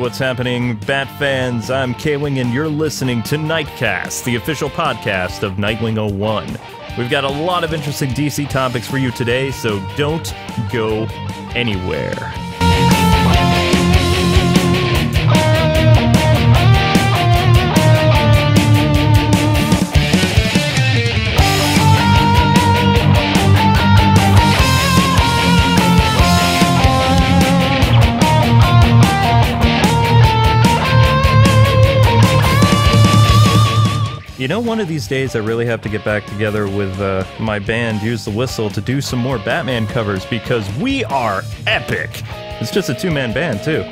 what's happening, Bat fans? I'm K-Wing, and you're listening to KnightCast, the official podcast of Nightwing 01. We've got a lot of interesting DC topics for you today, so don't go anywhere. You know, one of these days I really have to get back together with my band, Use the Whistle, to do some more Batman covers, because we are epic! It's just a two-man band, too.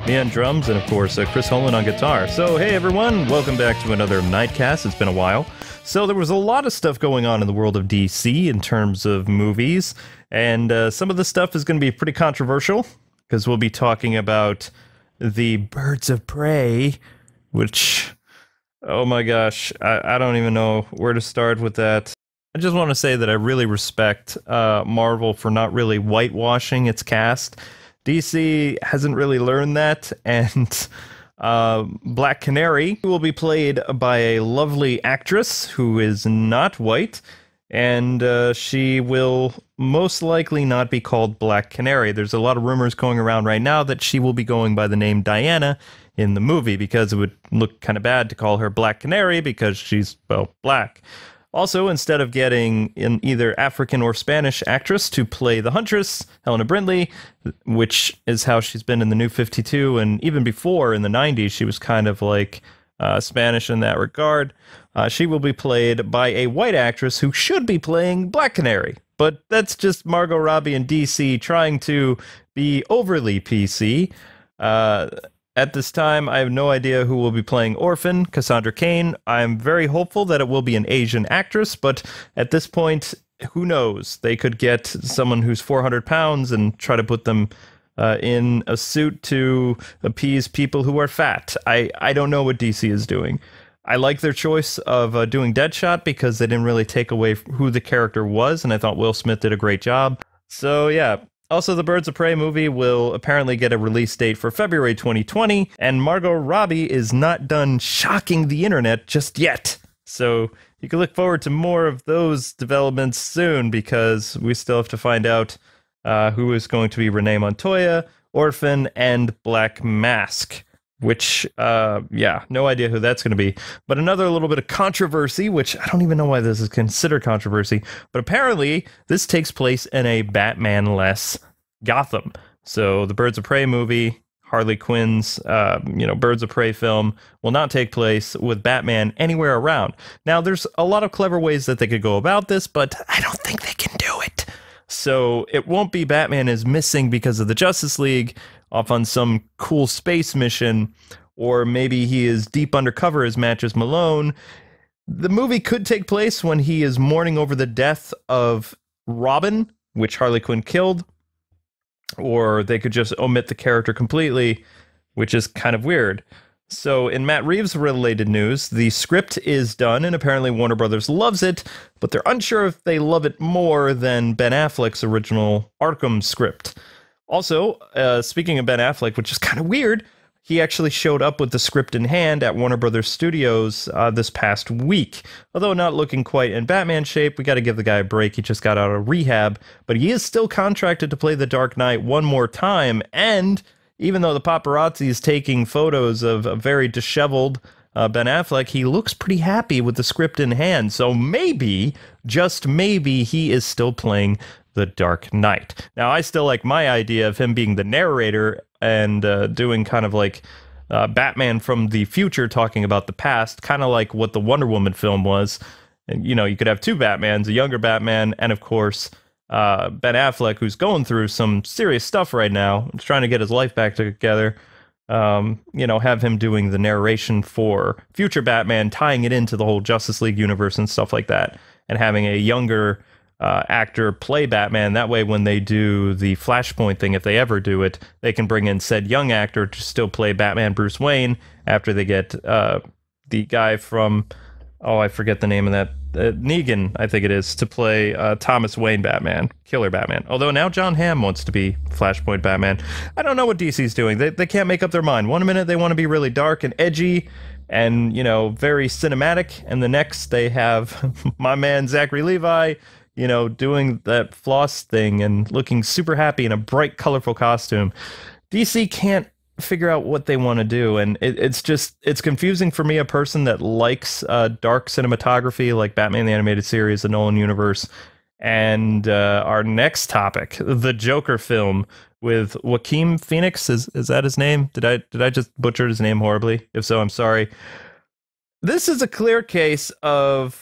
Me on drums, and of course, Chris Holland on guitar. So, hey everyone, welcome back to another KnightCast. It's been a while. So, there was a lot of stuff going on in the world of DC in terms of movies, and some of the stuff is going to be pretty controversial, because we'll be talking about the Birds of Prey, which... oh my gosh, I don't even know where to start with that. I just want to say that I really respect Marvel for not really whitewashing its cast. DC hasn't really learned that, and Black Canary will be played by a lovely actress who is not white, and she will most likely not be called Black Canary. There's a lot of rumors going around right now that she will be going by the name Diana in the movie, because it would look kind of bad to call her Black Canary because she's, well, black. Also, instead of getting an either African or Spanish actress to play the Huntress, Helena Brindley, which is how she's been in the New 52, and even before in the 90s, she was kind of like Spanish in that regard. She will be played by a white actress who should be playing Black Canary. But that's just Margot Robbie and DC trying to be overly PC. At this time, I have no idea who will be playing Orphan, Cassandra Cain. I'm very hopeful that it will be an Asian actress, but at this point, who knows? They could get someone who's 400 pounds and try to put them in a suit to appease people who are fat. I don't know what DC is doing. I like their choice of doing Deadshot because they didn't really take away who the character was, and I thought Will Smith did a great job. So yeah. Also, the Birds of Prey movie will apparently get a release date for February 2020, and Margot Robbie is not done shocking the internet just yet. So you can look forward to more of those developments soon, because we still have to find out who is going to be Renee Montoya, Orphan, and Black Mask. Which, yeah, no idea who that's going to be. But another little bit of controversy, which I don't even know why this is considered controversy, but apparently this takes place in a Batman-less Gotham. So the Birds of Prey movie, Harley Quinn's, Birds of Prey film, will not take place with Batman anywhere around. Now, there's a lot of clever ways that they could go about this, but I don't think they can do it. So it won't be Batman is missing because of the Justice League off on some cool space mission, or maybe he is deep undercover as Matches Malone. The movie could take place when he is mourning over the death of Robin, which Harley Quinn killed, or they could just omit the character completely, which is kind of weird. So in Matt Reeves related news, the script is done, and apparently Warner Brothers loves it, but they're unsure if they love it more than Ben Affleck's original Arkham script. Also, speaking of Ben Affleck, which is kind of weird, he actually showed up with the script in hand at Warner Brothers Studios this past week. Although not looking quite in Batman shape, we got to give the guy a break. He just got out of rehab, but he is still contracted to play the Dark Knight one more time, and even though the paparazzi is taking photos of a very disheveled Ben Affleck, he looks pretty happy with the script in hand. So maybe, just maybe, he is still playing the Dark Knight. Now, I still like my idea of him being the narrator and doing kind of like Batman from the future talking about the past, kind of like what the Wonder Woman film was. And, you know, you could have two Batmans, a younger Batman, and of course, Ben Affleck, who's going through some serious stuff right now, trying to get his life back together. Have him doing the narration for future Batman, tying it into the whole Justice League universe and stuff like that, and having a younger actor play Batman. That way, when they do the Flashpoint thing, if they ever do it, they can bring in said young actor to still play Batman Bruce Wayne after they get the guy from, oh, I forget the name of that Negan, I think it is, to play Thomas Wayne Batman, Killer Batman. Although now John Hamm wants to be Flashpoint Batman. I don't know what DC's doing. They can't make up their mind. One minute they want to be really dark and edgy and, you know, very cinematic, and the next they have my man Zachary Levi, you know, doing that floss thing and looking super happy in a bright, colorful costume. DC can't figure out what they want to do, and it's confusing for me, a person that likes dark cinematography like Batman the Animated Series, the Nolan universe. And our next topic, the Joker film with Joaquin Phoenix, is that his name? Did I just butcher his name horribly? If so, I'm sorry. This is a clear case of,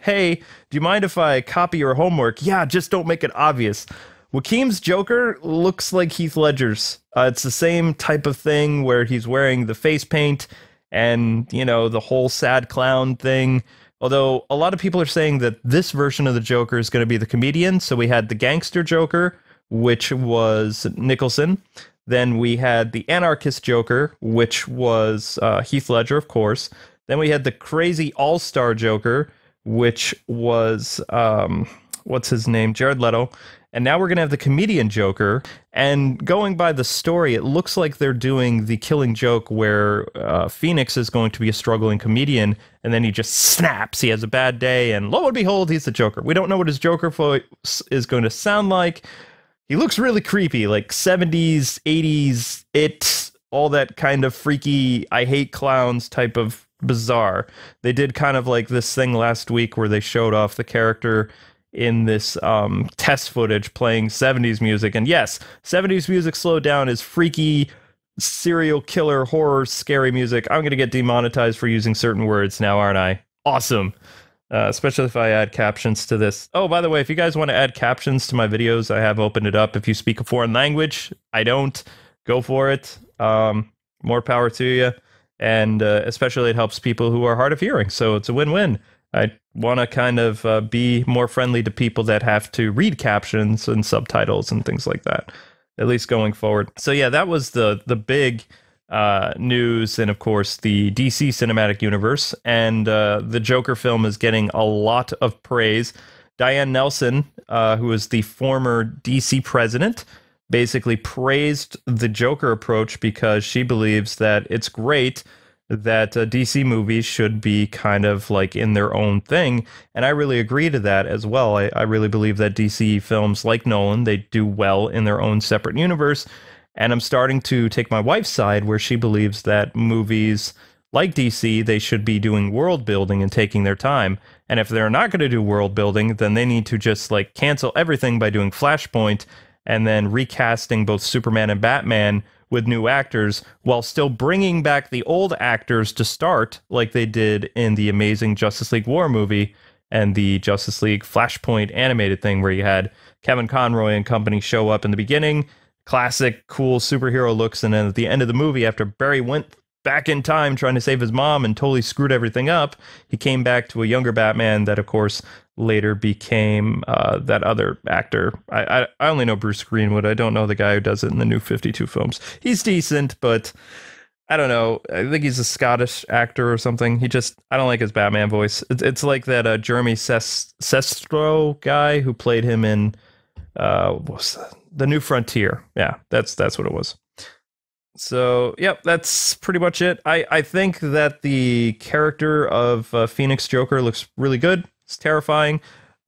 hey, do you mind if I copy your homework? Yeah, just don't make it obvious. Joaquin's Joker looks like Heath Ledger's. It's the same type of thing where he's wearing the face paint and, you know, the whole sad clown thing. Although a lot of people are saying that this version of the Joker is going to be the comedian. So we had the gangster Joker, which was Nicholson. Then we had the anarchist Joker, which was Heath Ledger, of course. Then we had the crazy all-star Joker, which was, what's his name? Jared Leto. And now we're going to have the comedian Joker. And going by the story, it looks like they're doing the Killing Joke where Phoenix is going to be a struggling comedian, and then he just snaps. He has a bad day, and lo and behold, he's the Joker. We don't know what his Joker voice is going to sound like. He looks really creepy, like 70s, 80s, It, all that kind of freaky, I hate clowns type of bizarre. They did kind of like this thing last week where they showed off the character in this test footage playing 70s music. And yes, 70s music slowed down is freaky, serial killer, horror, scary music. I'm going to get demonetized for using certain words now, aren't I? Awesome. Especially if I add captions to this. Oh, by the way, if you guys want to add captions to my videos, I have opened it up. If you speak a foreign language, I don't. Go for it. More power to you. And especially it helps people who are hard of hearing. So it's a win-win. I want to kind of be more friendly to people that have to read captions and subtitles and things like that, at least going forward. So yeah, that was the big news, and of course the DC cinematic universe, and the Joker film is getting a lot of praise. Diane Nelson, who is the former DC president, basically praised the Joker approach because she believes that it's great that DC movies should be kind of like in their own thing. And I really agree to that as well. I really believe that DC films like Nolan, they do well in their own separate universe. And I'm starting to take my wife's side where she believes that movies like DC, they should be doing world building and taking their time. And if they're not going to do world building, then they need to just like cancel everything by doing Flashpoint and then recasting both Superman and Batman with new actors, while still bringing back the old actors to start, like they did in the Amazing Justice League War movie and the Justice League Flashpoint animated thing, where you had Kevin Conroy and company show up in the beginning, classic, cool superhero looks, and then at the end of the movie, after Barry went back in time trying to save his mom and totally screwed everything up, he came back to a younger Batman that, of course, later became that other actor. I only know Bruce Greenwood. I don't know the guy who does it in the new 52 films. He's decent, but I don't know. I think he's a Scottish actor or something. I don't like his Batman voice. It's like that Jeremy Sestro guy who played him in The New Frontier. Yeah, that's what it was. So, yep, that's pretty much it. I think that the character of Phoenix Joker looks really good. It's terrifying.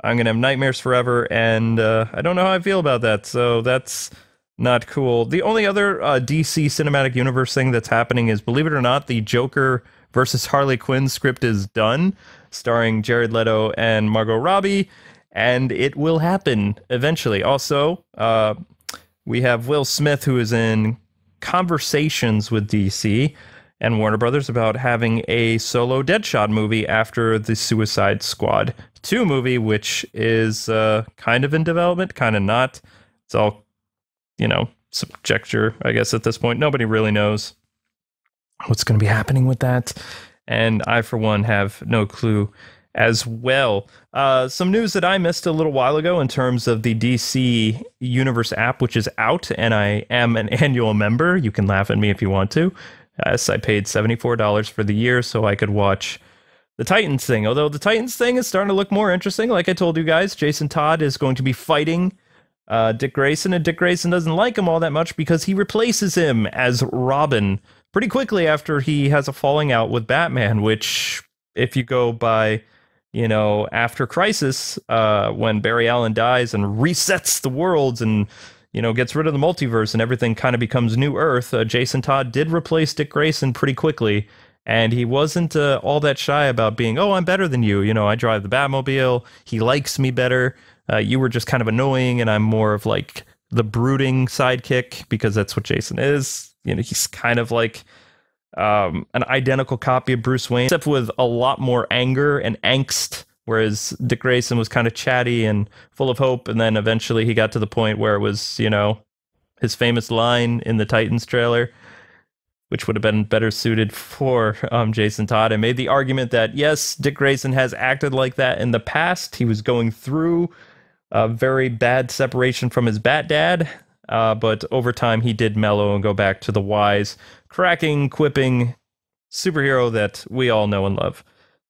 I'm going to have nightmares forever, and I don't know how I feel about that, so that's not cool. The only other DC Cinematic Universe thing that's happening is, believe it or not, the Joker versus Harley Quinn script is done, starring Jared Leto and Margot Robbie, and it will happen eventually. Also, we have Will Smith, who is in conversations with DC and Warner Brothers about having a solo Deadshot movie after the Suicide Squad 2 movie, which is kind of in development, kind of not. It's all, you know, subjecture, I guess, at this point. Nobody really knows what's going to be happening with that. And I, for one, have no clue as well. Some news that I missed a little while ago in terms of the DC Universe app, which is out, and I am an annual member. You can laugh at me if you want to. Yes, I paid $74 for the year so I could watch the Titans thing. Although the Titans thing is starting to look more interesting. Like I told you guys, Jason Todd is going to be fighting Dick Grayson, and Dick Grayson doesn't like him all that much because he replaces him as Robin pretty quickly after he has a falling out with Batman, which, if you go by, after Crisis, when Barry Allen dies and resets the worlds and, gets rid of the multiverse and everything kind of becomes New Earth, Jason Todd did replace Dick Grayson pretty quickly, and he wasn't all that shy about being, oh, I'm better than you. I drive the Batmobile. He likes me better. You were just kind of annoying, and I'm more of like the brooding sidekick, because that's what Jason is. He's kind of like an identical copy of Bruce Wayne, except with a lot more anger and angst, whereas Dick Grayson was kind of chatty and full of hope, and then eventually he got to the point where it was, his famous line in the Titans trailer, which would have been better suited for Jason Todd. I made the argument that, yes, Dick Grayson has acted like that in the past. He was going through a very bad separation from his Bat Dad, but over time he did mellow and go back to the wise, cracking, quipping superhero that we all know and love.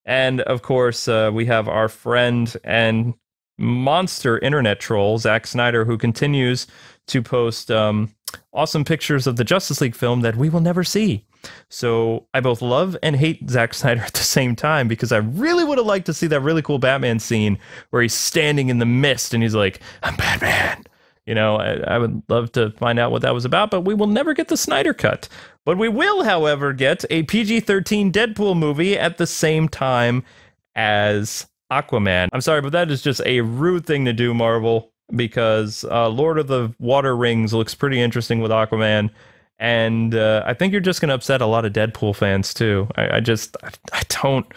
And, of course, we have our friend and monster internet troll, Zack Snyder, who continues to post awesome pictures of the Justice League film that we will never see. So I both love and hate Zack Snyder at the same time, because I really would have liked to see that really cool Batman scene where he's standing in the mist and he's like, I'm Batman. I would love to find out what that was about, but we will never get the Snyder cut. But we will, however, get a PG-13 Deadpool movie at the same time as Aquaman. I'm sorry, but that is just a rude thing to do, Marvel, because Lord of the Water Rings looks pretty interesting with Aquaman, and I think you're just going to upset a lot of Deadpool fans too. I don't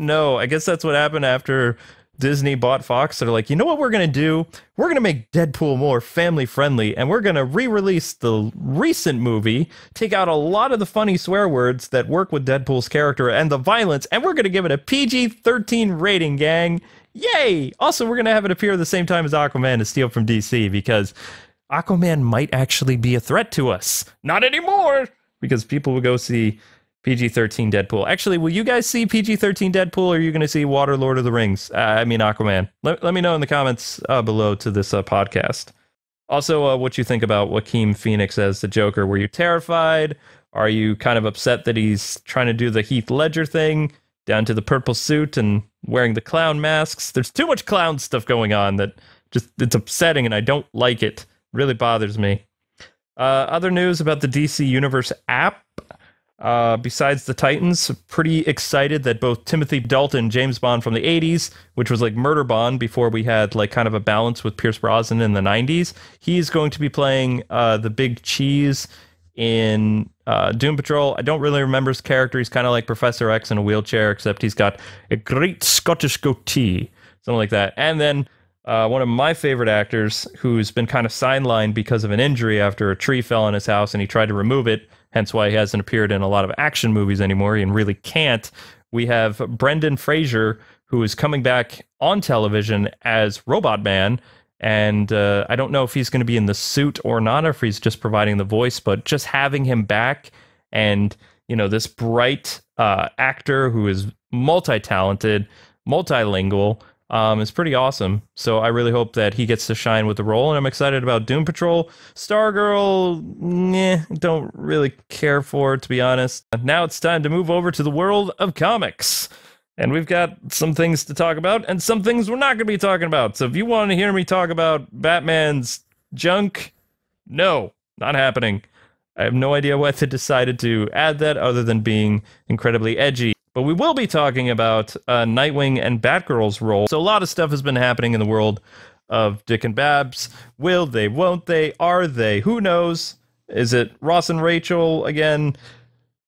know. I guess that's what happened after Disney bought Fox. They're like, you know what we're going to do? We're going to make Deadpool more family friendly, and we're going to re-release the recent movie, take out a lot of the funny swear words that work with Deadpool's character and the violence, and we're going to give it a PG-13 rating, gang. Yay! Also, we're going to have it appear at the same time as Aquaman to steal from DC, because Aquaman might actually be a threat to us. Not anymore! Because people will go see PG-13 Deadpool. Actually, will you guys see PG-13 Deadpool, or are you going to see Water Lord of the Rings? Aquaman. Let me know in the comments below to this podcast. Also, what you think about Joaquin Phoenix as the Joker. Were you terrified? Are you kind of upset that he's trying to do the Heath Ledger thing, down to the purple suit and wearing the clown masks? There's too much clown stuff going on that it's upsetting, and I don't like it. Really bothers me. Other news about the DC Universe app. Besides the Titans, pretty excited that both Timothy Dalton, James Bond from the 80s, which was like Murder Bond before we had like kind of a balance with Pierce Brosnan in the 90s, he's going to be playing the Big Cheese in Doom Patrol. I don't really remember his character. He's kind of like Professor X in a wheelchair, except he's got a great Scottish goatee, something like that. And then one of my favorite actors, who's been kind of sidelined because of an injury after a tree fell on his house and he tried to remove it, hence why he hasn't appeared in a lot of action movies anymore and really can't. We have Brendan Fraser, who is coming back on television as Robot Man, and I don't know if he's going to be in the suit or not, or if he's just providing the voice, but just having him back and, this bright actor who is multi-talented, multilingual, is pretty awesome. So I really hope that he gets to shine with the role, and I'm excited about Doom Patrol. Stargirl, don't really care for it, to be honest. Now it's time to move over to the world of comics. And we've got some things to talk about, and some things we're not going to be talking about. So if you want to hear me talk about Batman's junk, no, not happening. I have no idea why they decided to add that, other than being incredibly edgy. But we will be talking about Nightwing and Batgirl's role. So a lot of stuff has been happening in the world of Dick and Babs. Will they, won't they, are they? Who knows? Is it Ross and Rachel again?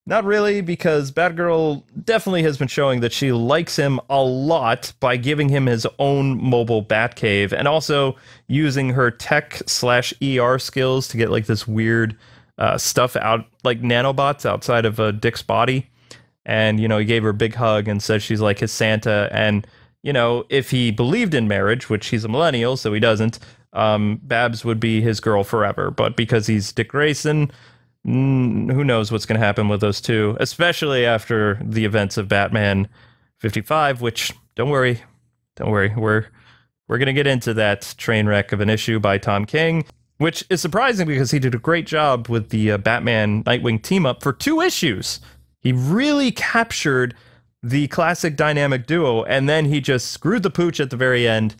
Not really, because Batgirl definitely has been showing that she likes him a lot by giving him his own mobile Batcave, and also using her tech/ER skills to get like this weird stuff out, like nanobots outside of Dick's body. And, he gave her a big hug and says she's like his Santa. And, if he believed in marriage, which he's a millennial, so he doesn't, Babs would be his girl forever. But because he's Dick Grayson, who knows what's going to happen with those two, especially after the events of Batman 55, which don't worry, we're gonna get into that train wreck of an issue by Tom King, which is surprising because he did a great job with the Batman Nightwing team up for 2 issues. He really captured the classic dynamic duo, and then he just screwed the pooch at the very end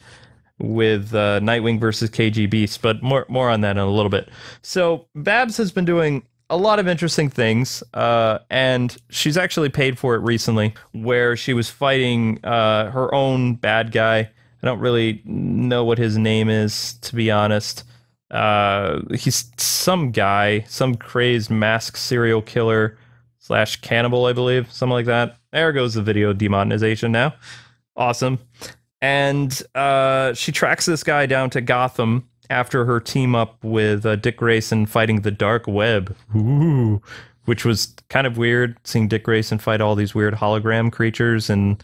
with Nightwing versus KG Beast, but more on that in a little bit. So Babs has been doing a lot of interesting things, and she's actually paid for it recently, where she was fighting her own bad guy. I don't really know what his name is, to be honest. He's some guy, some crazed masked serial killer / cannibal, I believe, something like that. There goes the video demonetization now. Awesome. And she tracks this guy down to Gotham after her team up with Dick Grayson fighting the Dark Web. Ooh, which was kind of weird, seeing Dick Grayson fight all these weird hologram creatures in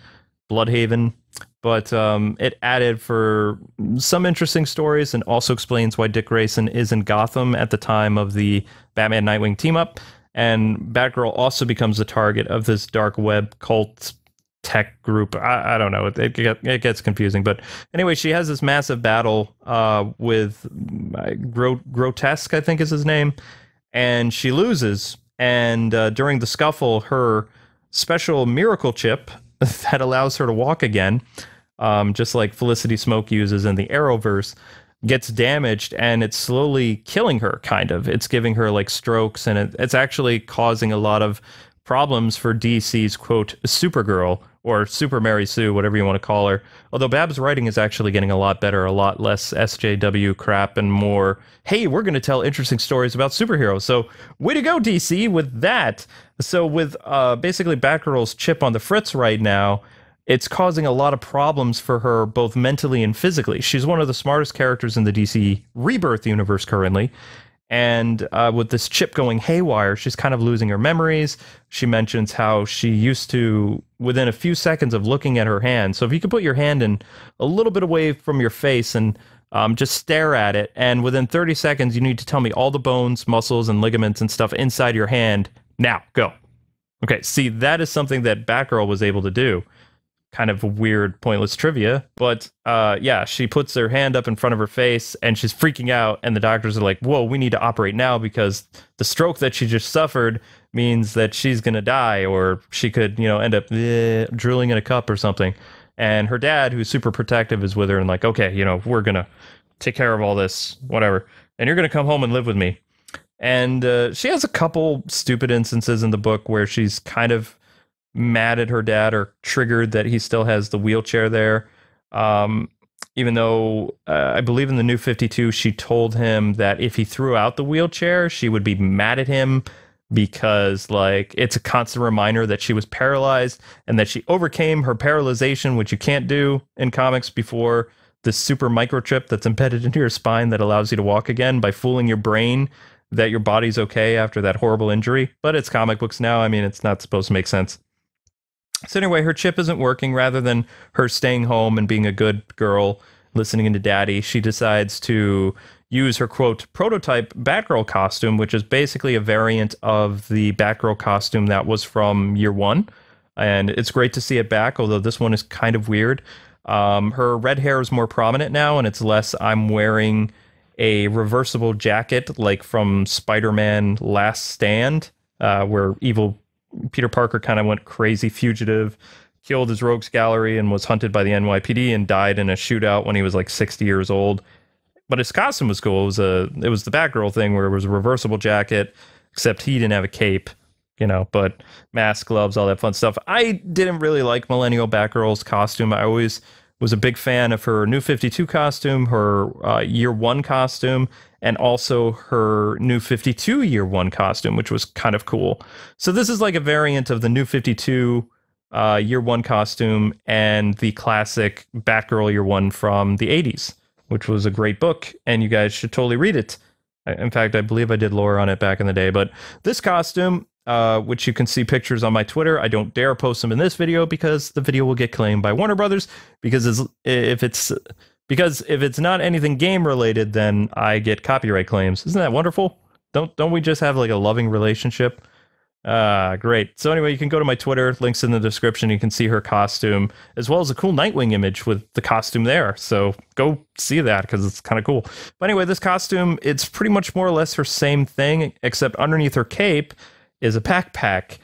Bloodhaven. But it added for some interesting stories and also explains why Dick Grayson is in Gotham at the time of the Batman Nightwing team-up. And Batgirl also becomes the target of this dark web cult tech group. I don't know. It gets confusing. But anyway, she has this massive battle with Grotesque, I think is his name. And she loses. And during the scuffle, her special miracle chip that allows her to walk again, just like Felicity Smoke uses in the Arrowverse, gets damaged, and it's slowly killing her, kind of. It's giving her like strokes, and it's actually causing a lot of problems for DC's, quote, Supergirl, or Super Mary Sue, whatever you want to call her. Although Bab's writing is actually getting a lot better, a lot less SJW crap, and more, hey, we're going to tell interesting stories about superheroes. So way to go, DC, with that. So with basically Batgirl's chip on the fritz right now, it's causing a lot of problems for her, both mentally and physically. She's one of the smartest characters in the DC Rebirth universe currently. And with this chip going haywire, she's kind of losing her memories. She mentions how she used to, within a few seconds of looking at her hand. So if you could put your hand in a little bit away from your face and just stare at it, and within 30 seconds, you need to tell me all the bones, muscles, and ligaments and stuff inside your hand. Now, go. Okay, see, that is something that Batgirl was able to do. Kind of weird, pointless trivia, but yeah, she puts her hand up in front of her face and she's freaking out, and the doctors are like, whoa, we need to operate now because the stroke that she just suffered means that she's gonna die, or she could, you know, end up drooling in a cup or something. And her dad, who's super protective, is with her and like, okay, you know, we're gonna take care of all this, whatever, and you're gonna come home and live with me. And she has a couple stupid instances in the book where she's kind of mad at her dad, or triggered that he still has the wheelchair there. Even though I believe in the New 52, she told him that if he threw out the wheelchair, she would be mad at him because, like, it's a constant reminder that she was paralyzed and that she overcame her paralyzation, which you can't do in comics before this super microchip that's embedded into your spine that allows you to walk again by fooling your brain that your body's okay after that horrible injury. But it's comic books now. I mean, it's not supposed to make sense. So anyway, her chip isn't working. Rather than her staying home and being a good girl, listening to daddy, she decides to use her, quote, prototype Batgirl costume, which is basically a variant of the Batgirl costume that was from year 1. And it's great to see it back, although this one is kind of weird. Her red hair is more prominent now, and it's less I'm wearing a reversible jacket like from Spider-Man Last Stand, where evil Peter Parker kind of went crazy fugitive, killed his rogues gallery, and was hunted by the NYPD and died in a shootout when he was like 60 years old. But his costume was cool. It was the Batgirl thing where it was a reversible jacket, except he didn't have a cape, you know, but mask, gloves, all that fun stuff. I didn't really like Millennial Batgirl's costume. I always was a big fan of her New 52 costume, her Year 1 costume, and also her New 52 Year 1 costume, which was kind of cool. So this is like a variant of the New 52 Year 1 costume and the classic Batgirl Year 1 from the 80s, which was a great book, and you guys should totally read it. In fact, I believe I did lore on it back in the day. But this costume, which you can see pictures on my Twitter, I don't dare post them in this video because the video will get claimed by Warner Brothers. Because if it's not anything game related, then I get copyright claims. Isn't that wonderful? Don't we just have like a loving relationship? Great. So anyway, you can go to my Twitter, links in the description. You can see her costume, as well as a cool Nightwing image with the costume there. So go see that because it's kind of cool. But anyway, this costume, it's pretty much more or less her same thing, except underneath her cape is a backpack,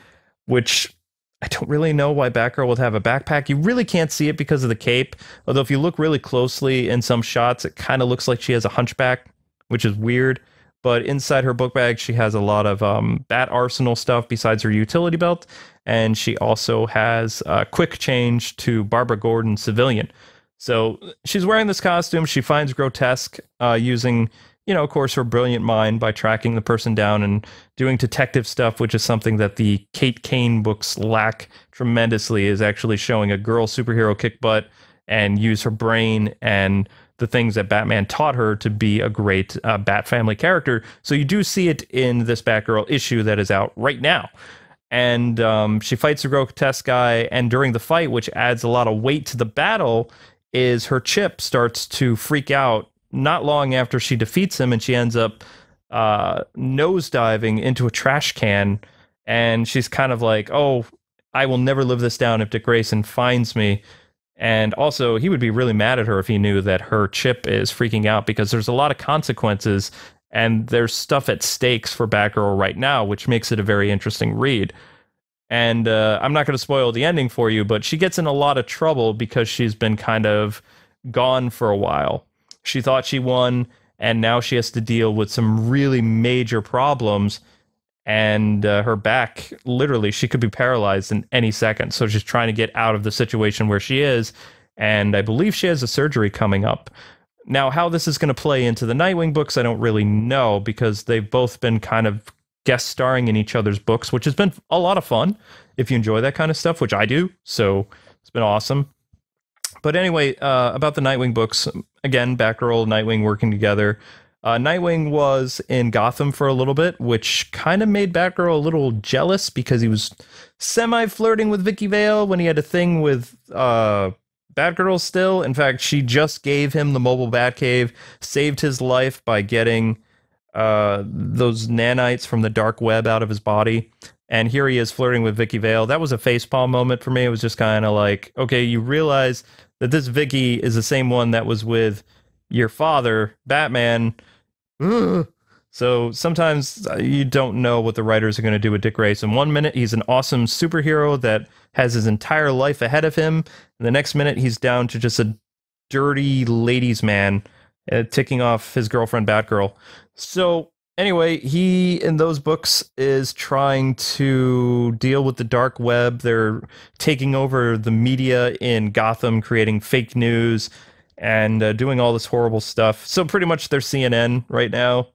which I don't really know why Batgirl would have a backpack. You really can't see it because of the cape. Although if you look really closely in some shots, it kind of looks like she has a hunchback, which is weird. But inside her book bag, she has a lot of Bat Arsenal stuff besides her utility belt. And she also has a quick change to Barbara Gordon Civilian. So she's wearing this costume. She finds grotesque using, of course, her brilliant mind by tracking the person down and doing detective stuff, which is something that the Kate Kane books lack tremendously, is actually showing a girl superhero kick butt and use her brain and the things that Batman taught her to be a great Bat family character. So you do see it in this Batgirl issue that is out right now. And she fights the grotesque guy, and during the fight, which adds a lot of weight to the battle, is her chip starts to freak out not long after she defeats him, and she ends up nosediving into a trash can, and she's kind of like, oh, I will never live this down if Dick Grayson finds me. And also, he would be really mad at her if he knew that her chip is freaking out, because there's a lot of consequences and there's stuff at stakes for Batgirl right now, which makes it a very interesting read. And I'm not going to spoil the ending for you, but she gets in a lot of trouble because she's been kind of gone for a while. She thought she won, and now she has to deal with some really major problems. And her back, literally, she could be paralyzed in any second. So she's trying to get out of the situation where she is. And I believe she has a surgery coming up. Now, how this is going to play into the Nightwing books, I don't really know, because they've both been kind of guest starring in each other's books, which has been a lot of fun if you enjoy that kind of stuff, which I do. So it's been awesome. But anyway, about the Nightwing books, again, Batgirl, Nightwing working together. Nightwing was in Gotham for a little bit, which kind of made Batgirl a little jealous because he was semi-flirting with Vicky Vale when he had a thing with Batgirl still. In fact, she just gave him the mobile Batcave, saved his life by getting those nanites from the dark web out of his body. And here he is flirting with Vicky Vale. That was a facepalm moment for me. It was just kind of like, okay, you realize that this Vicky is the same one that was with your father, Batman. Ugh. So sometimes you don't know what the writers are going to do with Dick Grayson. One minute he's an awesome superhero that has his entire life ahead of him, and the next minute he's down to just a dirty ladies' man ticking off his girlfriend Batgirl. So anyway, he in those books is trying to deal with the dark web. They're taking over the media in Gotham, creating fake news and doing all this horrible stuff. So pretty much they're CNN right now,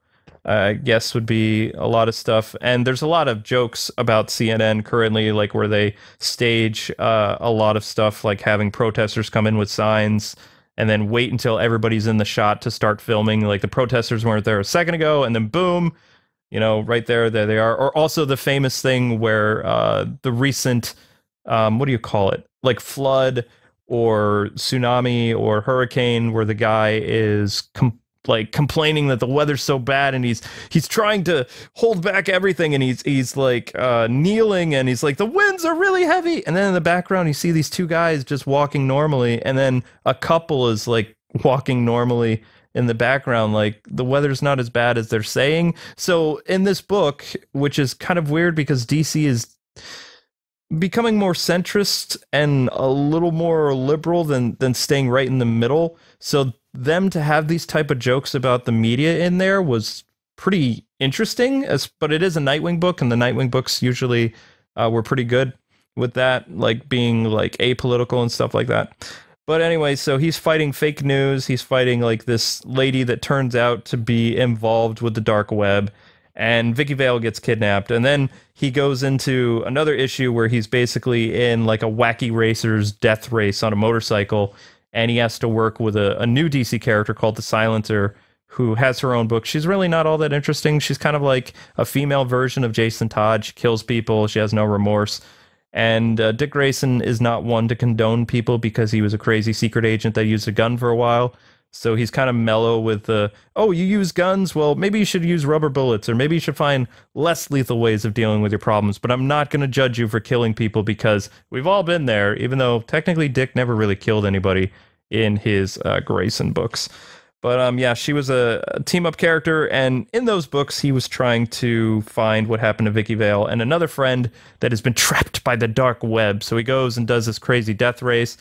I guess would be a lot of stuff. And there's a lot of jokes about CNN currently, like where they stage a lot of stuff, like having protesters come in with signs and then wait until everybody's in the shot to start filming. Like the protesters weren't there a second ago, and then boom, right there they are. Or also the famous thing where the recent, what do you call it? Like flood or tsunami or hurricane, where the guy is complaining that the weather's so bad, and he's trying to hold back everything, and he's like kneeling, and he's like, the winds are really heavy, and then in the background you see these two guys just walking normally, and then a couple is like walking normally in the background, like the weather's not as bad as they're saying. So in this book, which is kind of weird because DC is becoming more centrist and a little more liberal than staying right in the middle. So them to have these type of jokes about the media in there was pretty interesting. But it is a Nightwing book, and the Nightwing books usually were pretty good with that, like being like apolitical and stuff like that. But anyway, so he's fighting fake news. He's fighting like this lady that turns out to be involved with the dark web. And Vicky Vale gets kidnapped, and then he goes into another issue where he's basically in like a wacky racer's death race on a motorcycle, and he has to work with a new DC character called the Silencer, who has her own book. She's really not all that interesting. She's kind of like a female version of Jason Todd. She kills people. She has no remorse. And Dick Grayson is not one to condone people because he was a crazy secret agent that used a gun for a while. So he's kind of mellow with the, oh, you use guns? Well, maybe you should use rubber bullets, or maybe you should find less lethal ways of dealing with your problems. But I'm not going to judge you for killing people because we've all been there, even though technically Dick never really killed anybody in his Grayson books. But yeah, she was a team-up character, and in those books, he was trying to find what happened to Vicky Vale and another friend that has been trapped by the dark web. So he goes and does this crazy death race.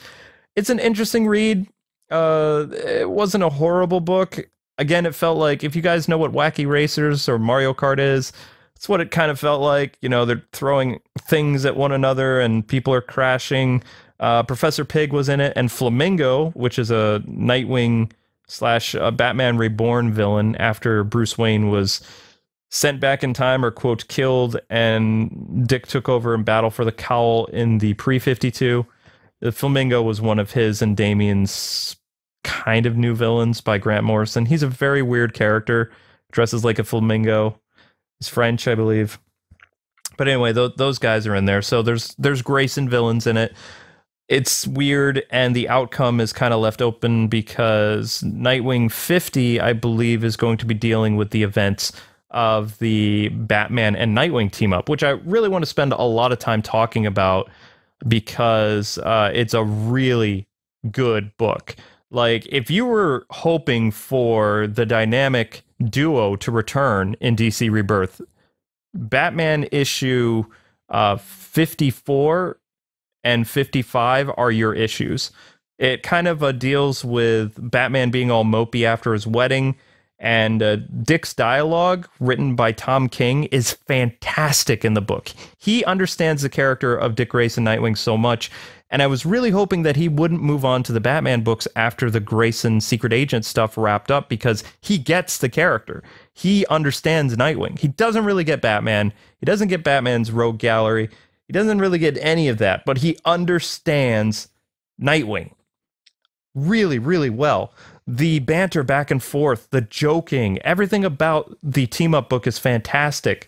It's an interesting read. It wasn't a horrible book. Again, it felt like, if you guys know what Wacky Racers or Mario Kart is, it's what it kind of felt like. You know, they're throwing things at one another and people are crashing. Professor Pig was in it, and Flamingo, which is a Nightwing slash Batman Reborn villain after Bruce Wayne was sent back in time, or quote, killed, and Dick took over in battle for the cowl in the pre-52. The Flamingo was one of his and Damien's kind of new villains by Grant Morrison. He's a very weird character, dresses like a flamingo. He's French, I believe. But anyway, those guys are in there. So there's Grayson villains in it. It's weird, and the outcome is kind of left open because Nightwing 50, I believe, is going to be dealing with the events of the Batman and Nightwing team up, which I really want to spend a lot of time talking about because it's a really good book. Like, if you were hoping for the dynamic duo to return in DC Rebirth, Batman issue 54 and 55 are your issues. It kind of deals with Batman being all mopey after his wedding, and Dick's dialogue, written by Tom King, is fantastic in the book. He understands the character of Dick Grayson Nightwing so much, and I was really hoping that he wouldn't move on to the Batman books after the Grayson Secret Agent stuff wrapped up, because he gets the character. He understands Nightwing. He doesn't really get Batman. He doesn't get Batman's rogue gallery. He doesn't really get any of that, but he understands Nightwing really, really well. The banter back and forth, the joking, everything about the team-up book is fantastic.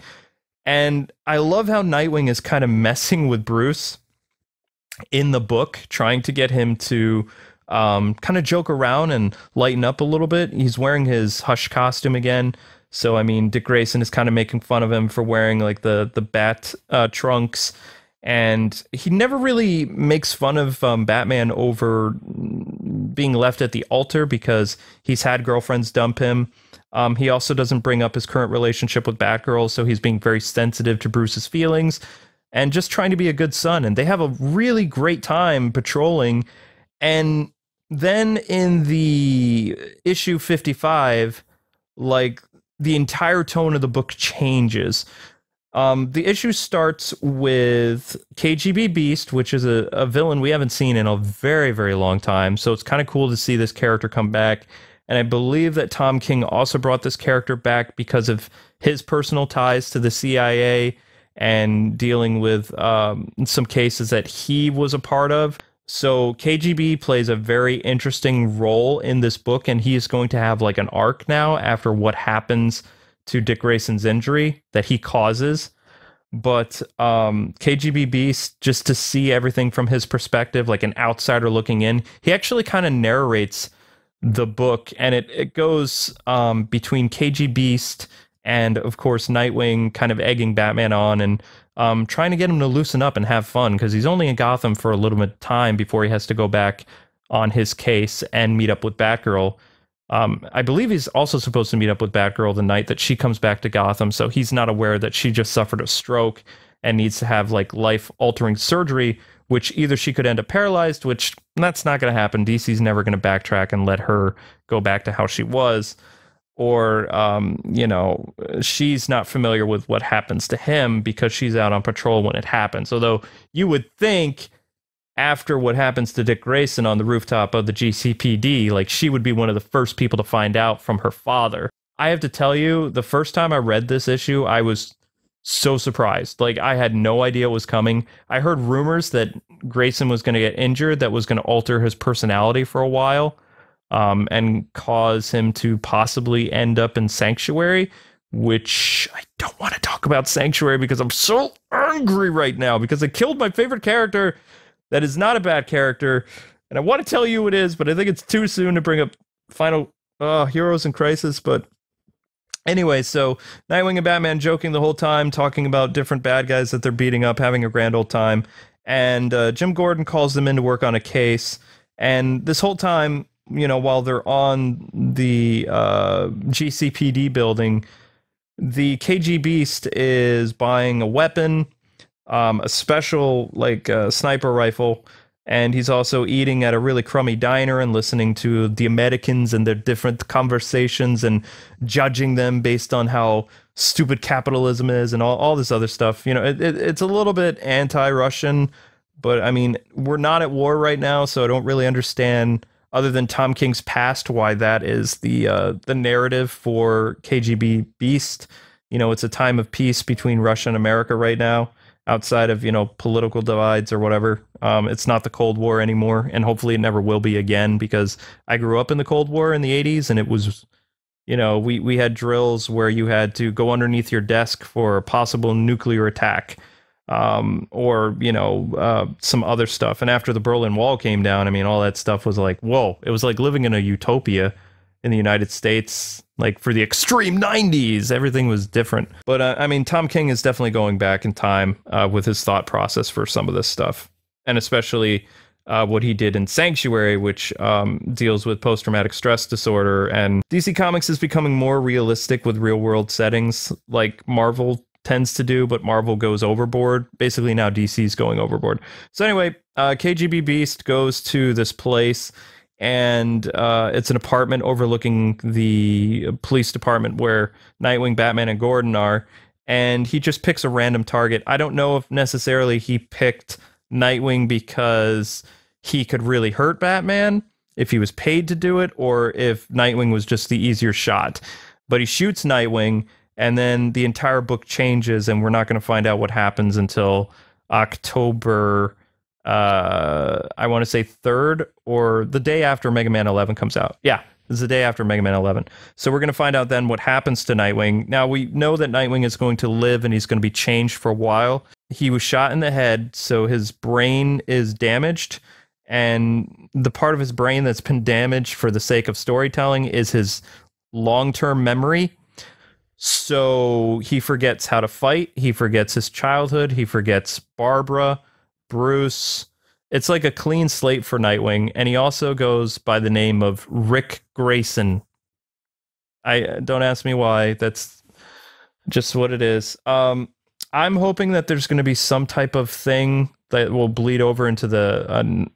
And I love how Nightwing is kind of messing with Bruce in the book, trying to get him to kind of joke around and lighten up a little bit. He's wearing his Hush costume again. So, I mean, Dick Grayson is kind of making fun of him for wearing like the bat trunks. And he never really makes fun of Batman over being left at the altar because he's had girlfriends dump him. He also doesn't bring up his current relationship with Batgirl, so he's being very sensitive to Bruce's feelings and just trying to be a good son. And they have a really great time patrolling. And then in the issue 55, like, the entire tone of the book changes. The issue starts with KGB Beast, which is a villain we haven't seen in a very, very long time. So it's kind of cool to see this character come back. And I believe that Tom King also brought this character back because of his personal ties to the CIA and dealing with some cases that he was a part of. So KGB plays a very interesting role in this book, and he is going to have like an arc now after what happens to Dick Grayson's injury that he causes. But KGB Beast, just to see everything from his perspective, like an outsider looking in, he actually kind of narrates the book, and it goes between KG Beast and, of course, Nightwing kind of egging Batman on and trying to get him to loosen up and have fun, because he's only in Gotham for a little bit of time before he has to go back on his case and meet up with Batgirl. I believe he's also supposed to meet up with Batgirl the night that she comes back to Gotham, so he's not aware that she just suffered a stroke and needs to have like life-altering surgery, which either she could end up paralyzed, which that's not going to happen. DC's never going to backtrack and let her go back to how she was, or you know, she's not familiar with what happens to him because she's out on patrol when it happens. Although you would think, after what happens to Dick Grayson on the rooftop of the GCPD, like, she would be one of the first people to find out from her father. I have to tell you, the first time I read this issue, I was so surprised. Like, I had no idea it was coming. I heard rumors that Grayson was going to get injured, that was going to alter his personality for a while, and cause him to possibly end up in Sanctuary, which I don't want to talk about Sanctuary because I'm so angry right now because they killed my favorite character. That is not a bad character, and I want to tell you who it is, but I think it's too soon to bring up final Heroes in Crisis, but anyway, so Nightwing and Batman joking the whole time, talking about different bad guys that they're beating up, having a grand old time. And Jim Gordon calls them in to work on a case. And this whole time, you know, while they're on the GCPD building, the KG Beast is buying a weapon, a special, like, sniper rifle. And he's also eating at a really crummy diner and listening to the Americans and their different conversations and judging them based on how stupid capitalism is and all this other stuff. You know, it's a little bit anti-Russian, but I mean, we're not at war right now, so I don't really understand, other than Tom King's past, why that is the narrative for KGB Beast. You know, it's a time of peace between Russia and America right now, outside of, you know, political divides or whatever. It's not the Cold War anymore, and hopefully it never will be again, because I grew up in the Cold War in the 80s, and it was, you know, we had drills where you had to go underneath your desk for a possible nuclear attack, or, you know, some other stuff. And after the Berlin Wall came down, I mean, all that stuff was like, whoa, it was like living in a utopia in the United States. Like, for the extreme 90s, everything was different. But I mean, Tom King is definitely going back in time with his thought process for some of this stuff, and especially what he did in Sanctuary, which deals with post-traumatic stress disorder. And DC Comics is becoming more realistic with real-world settings, like Marvel tends to do, but Marvel goes overboard. Basically, now DC's going overboard. So anyway, KGB Beast goes to this place, and it's an apartment overlooking the police department where Nightwing, Batman, and Gordon are, and he just picks a random target. I don't know if necessarily he picked Nightwing because he could really hurt Batman, if he was paid to do it, or if Nightwing was just the easier shot. But he shoots Nightwing, and then the entire book changes, and we're not going to find out what happens until October, I want to say 3rd, or the day after Mega Man 11 comes out. Yeah, it's the day after Mega Man 11. So we're going to find out then what happens to Nightwing. Now, we know that Nightwing is going to live, and he's going to be changed for a while. He was shot in the head, so his brain is damaged, and the part of his brain that's been damaged for the sake of storytelling is his long-term memory. So he forgets how to fight, he forgets his childhood, he forgets Barbara, Bruce. It's like a clean slate for Nightwing, and he also goes by the name of Rick Grayson. I don't ask me why, that's just what it is. I'm hoping that there's going to be some type of thing that will bleed over into the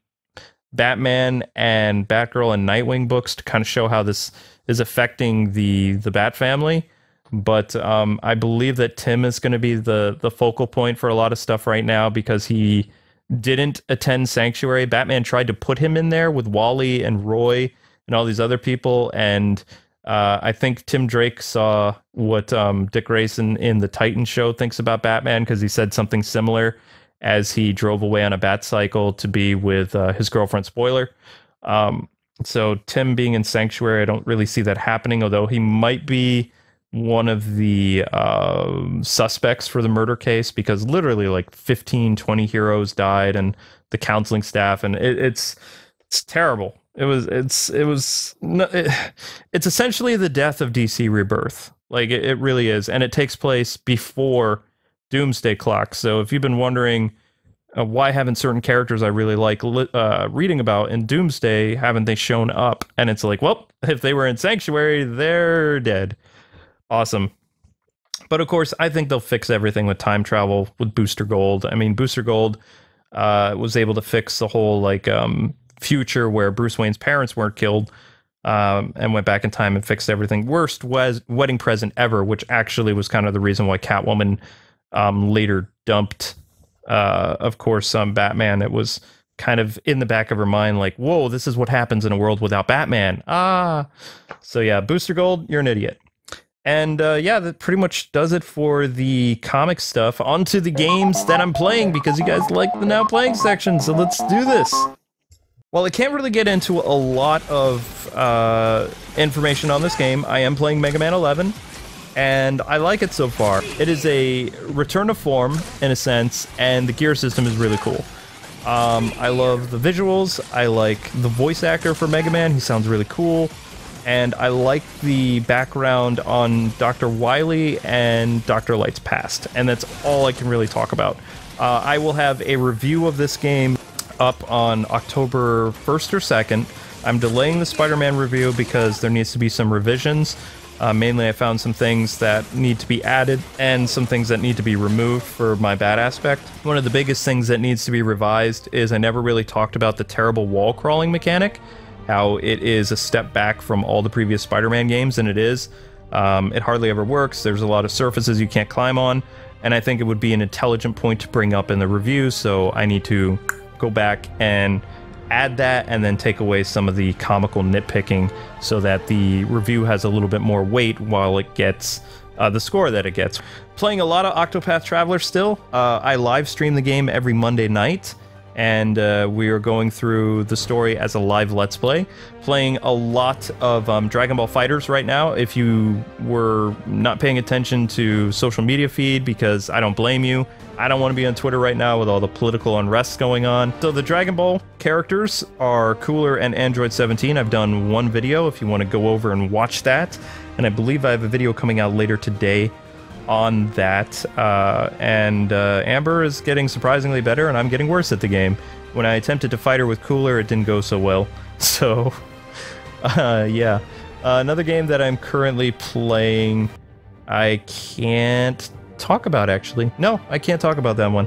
Batman and Batgirl and Nightwing books to kind of show how this is affecting the Bat family. But I believe that Tim is going to be the focal point for a lot of stuff right now, because he didn't attend Sanctuary. Batman tried to put him in there with Wally and Roy and all these other people, and I think Tim Drake saw what Dick Grayson in the Titan show thinks about Batman, because he said something similar as he drove away on a bat cycle to be with his girlfriend, Spoiler. So Tim being in Sanctuary, I don't really see that happening, although he might be one of the suspects for the murder case, because literally like 15-20 heroes died, and the counseling staff, and it's terrible. It's essentially the death of DC Rebirth. Like, it really is, and it takes place before Doomsday Clock. So if you've been wondering why haven't certain characters I really like reading about in Doomsday, haven't they shown up? And it's like, well, if they were in Sanctuary, they're dead. Awesome. But of course, I think they'll fix everything with time travel with Booster Gold. I mean, Booster Gold was able to fix the whole like future where Bruce Wayne's parents weren't killed, and went back in time and fixed everything. Worst was wedding present ever, which actually was kind of the reason why Catwoman later dumped, of course, Batman. It was kind of in the back of her mind, like, whoa, this is what happens in a world without Batman. So yeah, Booster Gold, you're an idiot. And yeah, that pretty much does it for the comic stuff. On to the games that I'm playing, because you guys like the now playing section, so let's do this. Well, I can't really get into a lot of information on this game. I am playing Mega Man 11, and I like it so far. It is a return to form, in a sense, and the gear system is really cool. I love the visuals. I like the voice actor for Mega Man. He sounds really cool. and I like the background on Dr. Wily and Dr. Light's past, and that's all I can really talk about. I will have a review of this game up on October 1st or 2nd. I'm delaying the Spider-Man review because there needs to be some revisions. Mainly I found some things that need to be added and some things that need to be removed for my bad aspect. One of the biggest things that needs to be revised is I never really talked about the terrible wall crawling mechanic, how it is a step back from all the previous Spider-Man games, and it is. It hardly ever works. There's a lot of surfaces you can't climb on, and I think it would be an intelligent point to bring up in the review, so I need to go back and add that and then take away some of the comical nitpicking so that the review has a little bit more weight while it gets the score that it gets. Playing a lot of Octopath Traveler still. I live stream the game every Monday night, and we are going through the story as a live Let's Play. Playing a lot of Dragon Ball FighterZ right now. If you were not paying attention to social media feed, because I don't blame you, I don't want to be on Twitter right now with all the political unrest going on. So the Dragon Ball characters are Cooler and Android 17. I've done one video if you want to go over and watch that. And I believe I have a video coming out later today on that. Amber is getting surprisingly better, and I'm getting worse at the game. When I attempted to fight her with Cooler, it didn't go so well. So, yeah. Another game that I'm currently playing, I can't talk about, actually. No, I can't talk about that one.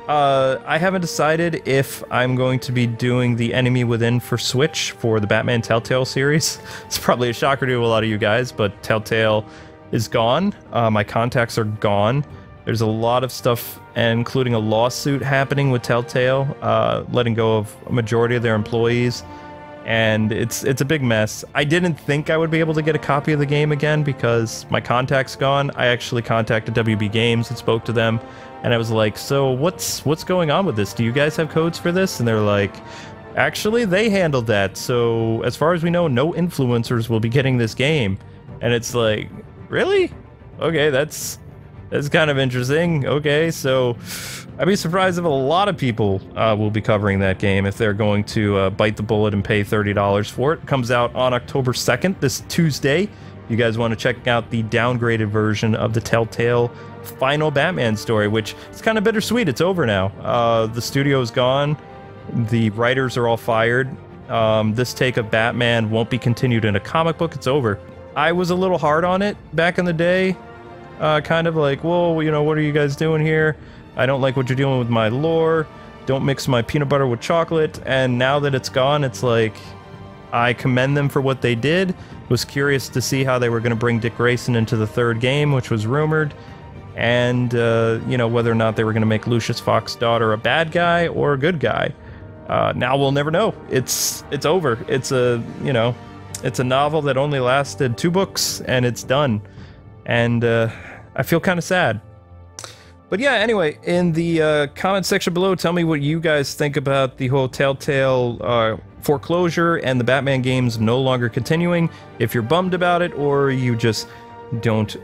I haven't decided if I'm going to be doing the Enemy Within for Switch for the Batman Telltale series. It's probably a shocker to a lot of you guys, but Telltale is gone. My contacts are gone. There's a lot of stuff, including a lawsuit happening with Telltale, letting go of a majority of their employees, and it's a big mess. I didn't think I would be able to get a copy of the game again because my contact's gone. I actually contacted WB Games and spoke to them, and I was like, so what's going on with this? Do you guys have codes for this? And they're like, actually, they handled that. So as far as we know, no influencers will be getting this game. And it's like, really? Okay, that's kind of interesting. Okay, so I'd be surprised if a lot of people will be covering that game if they're going to bite the bullet and pay $30 for it. It comes out on October 2nd, this Tuesday. You guys want to check out the downgraded version of the Telltale final Batman story, which is kind of bittersweet. It's over now. The studio's gone. The writers are all fired. This take of Batman won't be continued in a comic book. It's over. I was a little hard on it back in the day. Kind of like, whoa, you know, what are you guys doing here? I don't like what you're doing with my lore. Don't mix my peanut butter with chocolate. And now that it's gone, it's like, I commend them for what they did. Was curious to see how they were going to bring Dick Grayson into the third game, which was rumored. And, you know, whether or not they were going to make Lucius Fox's daughter a bad guy or a good guy. Now we'll never know. It's over. It's a, you know, it's a novel that only lasted 2 books, and it's done. And I feel kind of sad. But yeah, anyway, in the comment section below, tell me what you guys think about the whole Telltale foreclosure and the Batman games no longer continuing, if you're bummed about it or you just don't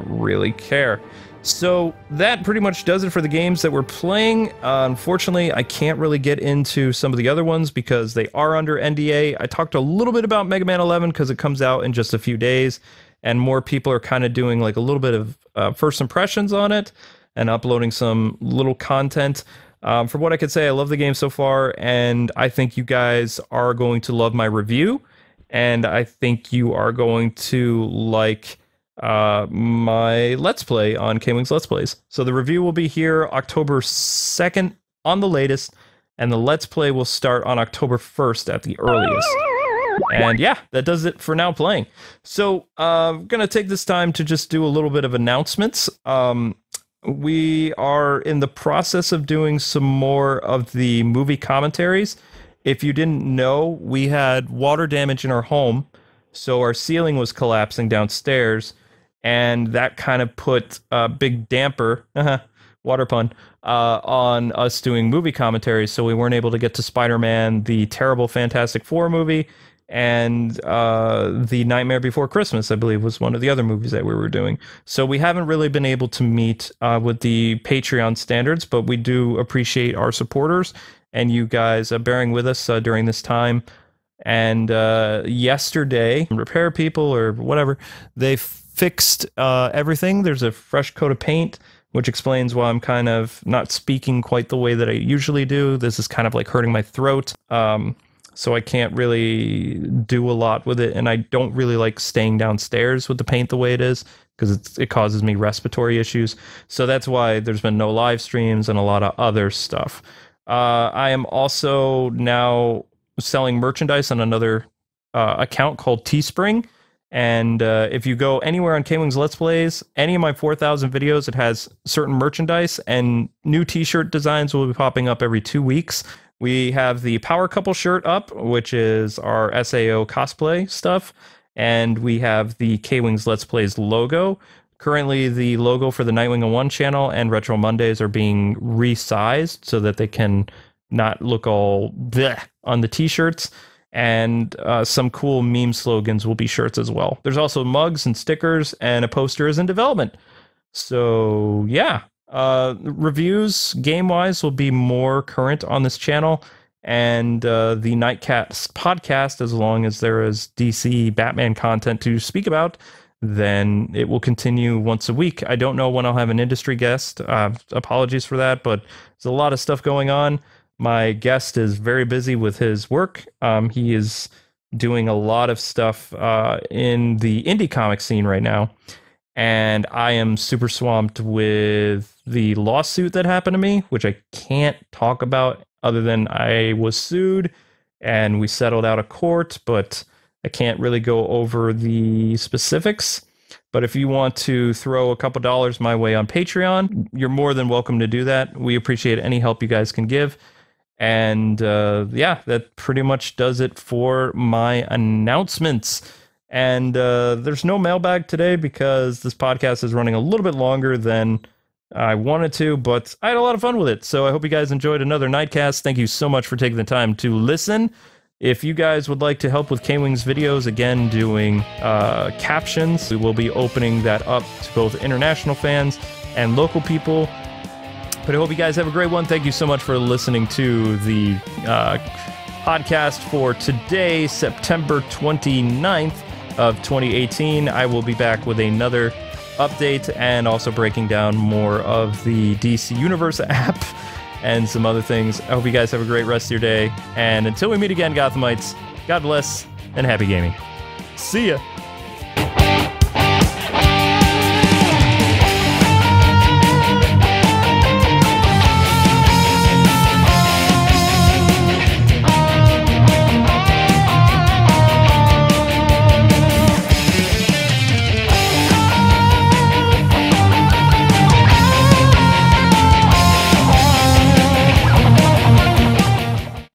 really care. So that pretty much does it for the games that we're playing. Unfortunately, I can't really get into some of the other ones because they are under NDA. I talked a little bit about Mega Man 11 because it comes out in just a few days, and more people are kind of doing like a little bit of first impressions on it and uploading some little content. From what I could say, I love the game so far, and I think you guys are going to love my review, and I think you are going to like my Let's Play on K-Wings Let's Plays. So the review will be here October 2nd on the latest, and the Let's Play will start on October 1st at the earliest. And yeah, that does it for now playing. So I'm going to take this time to just do a little bit of announcements. We are in the process of doing some more of the movie commentaries. If you didn't know, we had water damage in our home, so our ceiling was collapsing downstairs, and that kind of put a big damper, water pun, on us doing movie commentaries, so we weren't able to get to Spider-Man, the terrible Fantastic Four movie, and The Nightmare Before Christmas, I believe, was one of the other movies that we were doing. So we haven't really been able to meet with the Patreon standards, but we do appreciate our supporters and you guys bearing with us during this time. And yesterday, repair people or whatever, they fixed everything. There's a fresh coat of paint, which explains why I'm kind of not speaking quite the way that I usually do. This is kind of like hurting my throat. So I can't really do a lot with it. And I don't really like staying downstairs with the paint the way it is, because it causes me respiratory issues. So that's why there's been no live streams and a lot of other stuff. I am also now selling merchandise on another account called Teespring. And if you go anywhere on K-Wing's Let's Plays, any of my 4,000 videos, it has certain merchandise, and new t-shirt designs will be popping up every 2 weeks. We have the Power Couple shirt up, which is our SAO cosplay stuff. And we have the K-Wing's Let's Plays logo. Currently, the logo for the Nightwing 1 channel and Retro Mondays are being resized so that they can not look all bleh on the t-shirts. And some cool meme slogans will be shirts as well. There's also mugs and stickers, and a poster is in development. So yeah, reviews game-wise will be more current on this channel, and the KnightCast podcast, as long as there is DC Batman content to speak about, then it will continue once a week. I don't know when I'll have an industry guest. Apologies for that, but there's a lot of stuff going on. My guest is very busy with his work. He is doing a lot of stuff in the indie comic scene right now. And I am super swamped with the lawsuit that happened to me, which I can't talk about other than I was sued and we settled out of court, but I can't really go over the specifics. But if you want to throw a couple dollars my way on Patreon, you're more than welcome to do that. We appreciate any help you guys can give. And yeah, that pretty much does it for my announcements. And there's no mailbag today because this podcast is running a little bit longer than I wanted to, but I had a lot of fun with it. So I hope you guys enjoyed another KnightCast. Thank you so much for taking the time to listen. If you guys would like to help with K-Wing's videos, again, doing captions, we will be opening that up to both international fans and local people. But I hope you guys have a great one. Thank you so much for listening to the podcast for today, September 29th of 2018. I will be back with another update and also breaking down more of the DC Universe app and some other things. I hope you guys have a great rest of your day. And until we meet again, Gothamites, God bless and happy gaming. See ya.